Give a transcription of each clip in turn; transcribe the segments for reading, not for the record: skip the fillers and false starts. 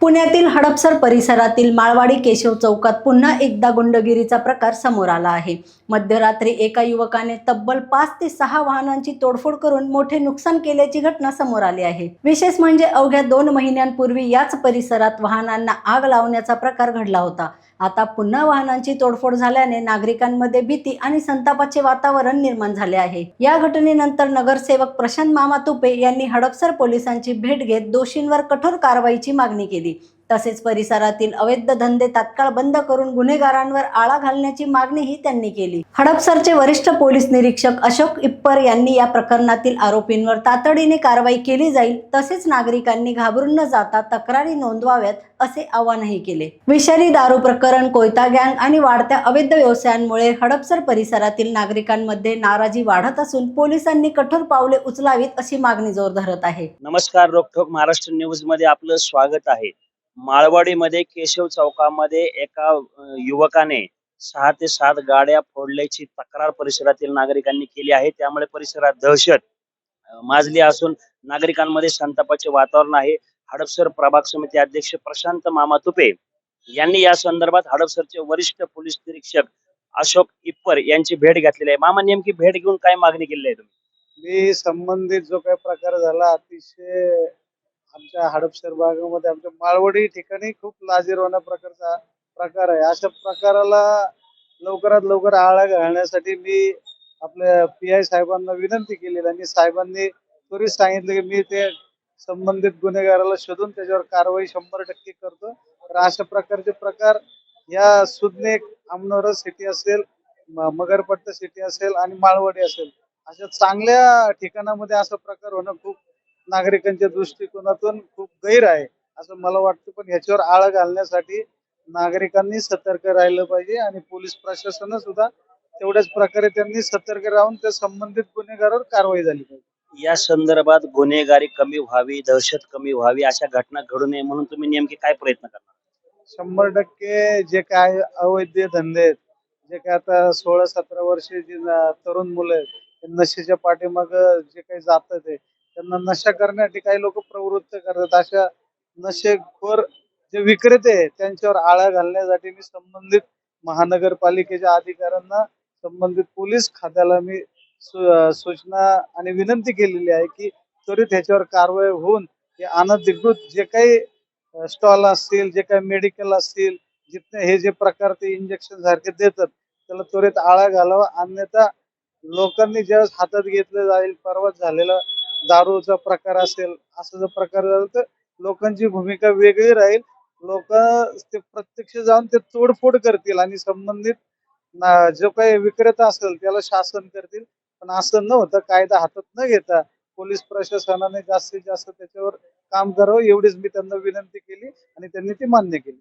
पुण्यातील हडपसर परिसरातील माळवाडी केशव चौकात पुन्हा एकदा गुंडगिरीचा प्रकार समोर आला आहे। मध्यरात्री एका युवकाने तब्बल 5 ते 6 वाहनांची तोडफोड करून मोठे नुकसान केल्याची घटना समोर आली आहे। विशेष म्हणजे अवघ्या 2 महिन्यांपूर्वी याच परिसरात वाहनांना आग लावण्याचा प्रकार घडला होता। आता पुन्हा वाहनांची तोडफोड झाल्याने नागरिकांमध्ये भीती आणि संतापाचे वातावरण निर्माण झाले आहे। या घटनेनंतर नगरसेवक प्रशांत मामा तुपे यांनी हडपसर पोलिसांची भेट घेत दोषींवर कठोर कारवाईची मागणी केली। तसेच परिसरातील अवैध धंदे तात्काळ बंद करून गुन्हेगारांवर आळा घालण्याची मागणीही त्यांनी केली। हडपसरचे वरिष्ठ पोलीस निरीक्षक अशोक इप्पर यांनी या प्रकरणातील आरोपींवर तातडीने कारवाई केली जाईल, तसेच नागरिकांनी घाबरून न जाता तक्रारी नोंदवाव्यात असे आवाहनही केले। विषारी दारू प्रकरण, कोयता गँग आणि वाढत्या अवैध व्यवसायांमुळे हडपसर परिसरातील नागरिकांमध्ये नाराजी वाढत असून पोलिसांनी कठोर पावले उचलावीत अशी मागणी जोर धरत आहे। नमस्कार, रोकठोक महाराष्ट्र न्यूज मध्ये आपलं स्वागत आहे। माळवाडीमध्ये केशव चौकामध्ये एका युवकाने 6 ते 7 गाड्या फोडल्याची तक्रार परिसरातील नागरिकांनी केली आहे। त्यामुळे परिसरात दहशत माजली असून नागरिकांमध्ये संतापाचे वातावरण आहे। हडपसर प्रभाग समिती अध्यक्ष प्रशांत मामा तुपे यांनी या संदर्भात हडपसरचे वरिष्ठ पोलीस निरीक्षक अशोक इप्पर यांची भेट घेतलेली आहे। मामा, नेमकी भेट घेऊन काय मागणी केली आहे तुम्ही? मी संबंधित जो काही प्रकार झाला, अतिशय आमच्या हडपसर भागामध्ये आमच्या माळवडी ठिकाणी खूप लाजिरवाणा प्रकारचा प्रकार आहे। अशा प्रकाराला लवकरात लवकर आळा घालण्यासाठी मी आपल्या PI साहेबांना विनंती केली आणि साहेबांनी त्वरित सांगितलं की मी ते संबंधित गुन्हेगाराला शोधून त्याच्यावर कारवाई 100% करतो। तर अशा प्रकारचे प्रकार या सुज्ञेक अमनोरा सिटी असेल, मगरपट्टा सिटी असेल आणि माळवडी असेल, अशा चांगल्या ठिकाणामध्ये असा प्रकार होणं खूप नागरिकांच्या दृष्टिकोनातून खूप गैर आहे असं मला वाटतं। पण ह्याच्यावर आळा घालण्यासाठी नागरिकांनी सतर्क राहिलं पाहिजे आणि पोलीस प्रशासन सुद्धा तेवढ्याच प्रकारे त्यांनी सतर्क राहून त्या संबंधित गुन्हेगारावर कारवाई झाली पाहिजे। या संदर्भात गुन्हेगारी कमी व्हावी, दहशत कमी व्हावी, अशा घटना घडू नये म्हणून तुम्ही नेमके काय प्रयत्न करणार? 100% जे काय अवैध धंदे आहेत, जे काय आता 16-17 वर्षे जी तरुण मुलं आहेत, नशेच्या पाठीमाग जे काही जातात आहे, त्यांना नशा करण्यासाठी काही लोक प्रवृत्त करतात। अशा नशेखोर जे विक्रेते आहेत त्यांच्यावर आळा घालण्यासाठी मी संबंधित महानगरपालिकेच्या अधिकाऱ्यांना, संबंधित पोलीस खात्याला मी सूचना आणि विनंती केलेली आहे की त्वरित ह्याच्यावर कारवाई होऊन हे अनधिकृत जे काही स्टॉल असतील, जे काही मेडिकल असतील, जिथे हे जे प्रकार ते इंजेक्शन सारखे देतात, त्याला त्वरित आळा घालावा। अन्यथा लोकांनी ज्यावेळेस हातात घेतलं जाईल, परवाच झालेला दारूचा प्रकार असेल, असं जर प्रकार झाला तर लोकांची भूमिका वेगळी राहील। लोक ते प्रत्यक्ष जाऊन ते तोडफोड करतील आणि संबंधित जो काही विक्रेता असेल त्याला शासन करतील। पण असं न होता, कायदा हातात न घेता पोलीस प्रशासनाने जास्तीत जास्त त्याच्यावर काम करावं, एवढीच मी त्यांना विनंती केली आणि त्यांनी ती मान्य केली।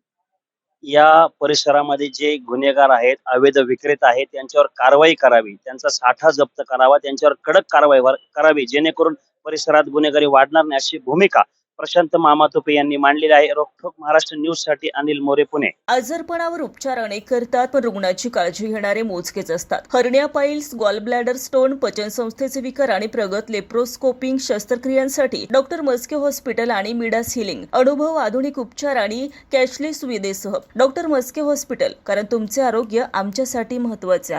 या परिसरामध्ये जे गुन्हेगार आहेत, अवैध विक्रेता आहेत, त्यांच्यावर कारवाई करावी, त्यांचा साठा जप्त करावा, त्यांच्यावर कडक कारवाई करावी, जेणेकरून परिसरात गुन्हेगारी वाढणार नाही, अशी भूमिका प्रशांत मामा तुपे यांनी मांडलेली आहे। रोकठोक महाराष्ट्र न्यूज साठी अनिल मोरे, पुणे। आजारपणावर उपचार अनेक करतात, पण रुग्णाची काळजी घेणारे मोजकेच असतात। Hernia, piles, gall bladder stone, पचनसंस्थेचे विकार आणि प्रगत लेप्रोस्कोपिंग शस्त्रक्रियांसाठी डॉक्टर मस्के हॉस्पिटल आणि मिडास हिलिंग अनुभव, आधुनिक उपचार आणि कॅशलेस सुविधेसह डॉक्टर मस्के हॉस्पिटल, कारण तुमचे आरोग्य आमच्यासाठी महत्त्वाचे आहे।